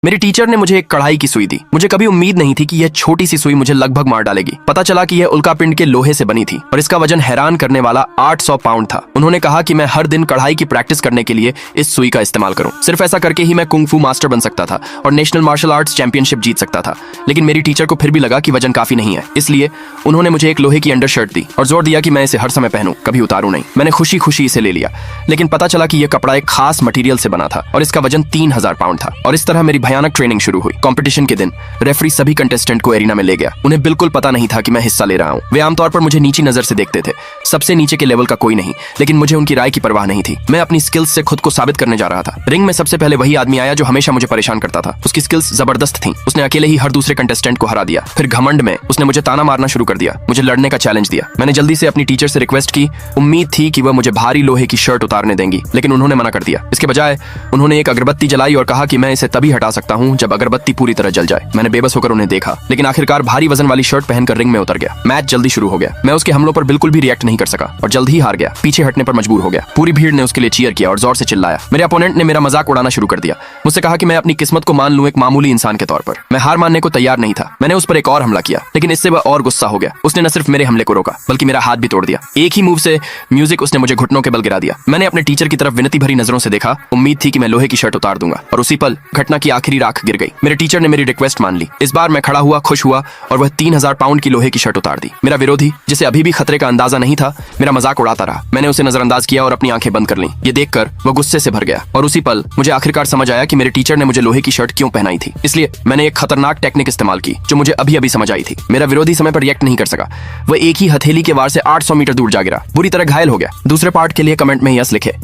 मेरे टीचर ने मुझे एक कढ़ाई की सुई दी। मुझे कभी उम्मीद नहीं थी कि यह छोटी सी सुई मुझे लगभग मार डालेगी। पता चला कि यह उल्कापिंड के लोहे से बनी थी और इसका वजन हैरान करने वाला 800 पाउंड था। उन्होंने कहा कि मैं हर दिन कढ़ाई की प्रैक्टिस करने के लिए इस सुई का इस्तेमाल करूं। सिर्फ ऐसा करके ही मैं कुंग फू मास्टर बन सकता था और नेशनल मार्शल आर्ट्स चैंपियनशिप जीत सकता था। लेकिन मेरी टीचर को फिर भी लगा कि वजन काफी नहीं है, इसलिए उन्होंने मुझे एक लोहे की अंडर शर्ट दी और जोर दिया कि मैं इसे हर समय पहनूं, कभी उतारूं नहीं। मैंने खुशी खुशी इसे ले लिया, लेकिन पता चला कि यह कपड़ा एक खास मटेरियल से बना था और इसका वजन 3000 पाउंड था। और इस तरह मेरी भयानक ट्रेनिंग शुरू हुई। कंपटीशन के दिन रेफरी सभी कंटेस्टेंट को एरिना में ले गया। उन्हें बिल्कुल पता नहीं था कि मैं हिस्सा ले रहा हूँ। वे आमतौर पर मुझे नीची नजर से देखते थे, सबसे नीचे के लेवल का कोई नहीं, लेकिन मुझे उनकी राय की परवाह नहीं थी। मैं अपनी स्किल्स से खुद को साबित करने जा रहा था। रिंग में सबसे पहले वही आदमी आया जो हमेशा मुझे परेशान करता था। उसकी स्किल्स जबरदस्त थीं। उसने अकेले ही हर दूसरे कंटेस्टेंट को हरा दिया। फिर घमंड में उसने मुझे ताना मारना शुरू कर दिया, मुझे लड़ने का चैलेंज दिया। मैंने जल्दी से अपनी टीचर से रिक्वेस्ट की। उम्मीद थी कि वह मुझे भारी लोहे की शर्ट उतारने देंगी, लेकिन उन्होंने मना कर दिया। इसके बजाय उन्होंने एक अगरबत्ती जलाई और कहा कि मैं इसे तभी हटा सकता हूँ जब अगरबत्ती पूरी तरह जल जाए। मैंने बेबस होकर उन्हें देखा, लेकिन आखिरकार भारी वजन वाली शर्ट पहनकर रिंग में उतर गया। मैच जल्दी शुरू हो गया। मैं उसके हमलों पर बिल्कुल भी रिएक्ट नहीं कर सका और जल्द ही हार गया। पीछे हटने पर मजबूर हो गया। पूरी भीड़ ने उसके लिए चीयर किया और जोर से चिल्लाया। मेरे अपोनेंट ने मेरा मजाक उड़ाना शुरू कर दिया। मुझसे कहा कि मैं अपनी किस्मत को मान लूं एक मामूली इंसान के तौर पर। मैं हार मानने को तैयार नहीं था। मैंने उस पर एक और हमला किया, लेकिन इससे वह और गुस्सा हो गया। उसने न सिर्फ मेरे हमले को रोका, बल्कि मेरा हाथ भी तोड़ दिया। एक ही मूव से म्यूजिक उसने मुझे घुटनों के बल गिरा दिया। मैंने अपने टीचर की तरफ विनती भरी नजरों से देखा। उम्मीद थी कि मैं लोहे की शर्ट उतार दूंगा, और उसी पल घटना की आखिरी राख गिर गई। मेरे टीचर ने मेरी रिक्वेस्ट मान ली। इस बार मैं खड़ा हुआ, खुश हुआ, और वह 3000 पाउंड की लोहे की शर्ट उतार दी। मेरा विरोधी, जिसे अभी भी खतरे का अंदाजा नहीं था, मेरा मजाक उड़ाता रहा। मैंने उसे नजरअंदाज किया और अपनी आंखें बंद कर लीं। ये देखकर वह गुस्से से भर गया, और उसी पल मुझे आखिरकार समझ आया कि मेरे टीचर ने मुझे लोहे की शर्ट क्यों पहनाई थी। इसलिए मैंने एक खतरनाक टेक्निक इस्तेमाल की जो मुझे अभी अभी समझ आई थी। मेरा विरोधी समय पर रिएक्ट नहीं कर सका। वह एक ही हथेली के वार से 800 मीटर दूर जा गिरा, बुरी तरह घायल हो गया। दूसरे पार्ट के लिए कमेंट में यस लिखे।